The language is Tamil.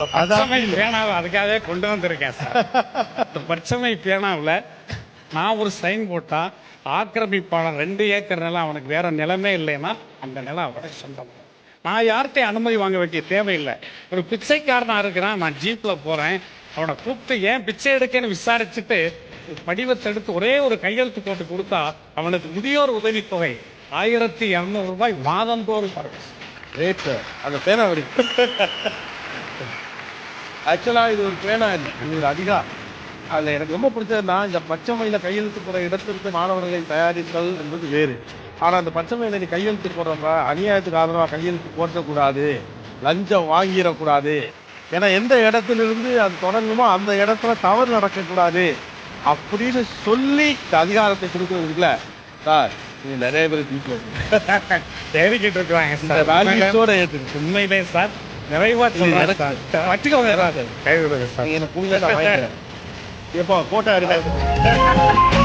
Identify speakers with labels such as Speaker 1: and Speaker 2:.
Speaker 1: பச்சமை பேனாவை அதுக்காகவே கொண்டு வந்திருக்கேன் சார். இந்த பச்சமை பேனாவில் நான் ஒரு சைன் போட்டா ஆக்கிரமிப்பாளர் 2 ஏக்கர் நிலம் அவனுக்கு வேற நிலமே இல்லைன்னா அந்த நிலம் அவரை சொந்தம். நான் யார்கிட்டையும் அனுமதி வாங்க வேண்டிய தேவையில்லை. ஒரு பிச்சைக்காரனாக இருக்கிறான், நான் ஜீப்பில் போகிறேன், அவனை கூப்பிட்டு ஏன் பிச்சை எடுக்கன்னு விசாரிச்சுட்டு படிவத்தை எடுத்து ஒரே ஒரு கையெழுத்து போட்டு கொடுத்தா அவனுக்கு முதியோர் உதவித்தொகை 1200 ரூபாய் மாதந்தோறும்
Speaker 2: ரேட்டு அந்த பேனா வரி. ஆக்சுவலாக இது ஒரு பேனா இல்லை, இது ஒரு அதிகாரம். அதில் எனக்கு ரொம்ப பிடிச்சதுன்னா இந்த பச்சைமையில் கையெழுத்து போகிற இடத்திற்கு மாணவர்களை தயாரித்தல் என்பது வேறு. ஆனால் அந்த பச்சைமையில் நீ கையெழுத்து போடுறப்ப அநியாயத்துக்கு ஆதரவாக கையெழுத்து போட்டக்கூடாது, லஞ்சம் வாங்கிடக்கூடாது. ஏன்னா எந்த இடத்துலேருந்து அது தொடங்குமோ அந்த இடத்துல தவறு நடக்கக்கூடாது அப்படின்னு சொல்லி இந்த அதிகாரத்தை கொடுக்குறதுக்குல சார் நீங்கள் நிறைய பேர்
Speaker 1: தேடிக்கிட்டு இருக்கிறாங்க
Speaker 2: இந்த வேல்யூஸோட ஏற்றுக்கு
Speaker 1: உண்மையிலே சார் நிறைவா வச்சுக்கோங்க சார்.
Speaker 2: எனக்கு எப்போ போட்டோ எடுக்க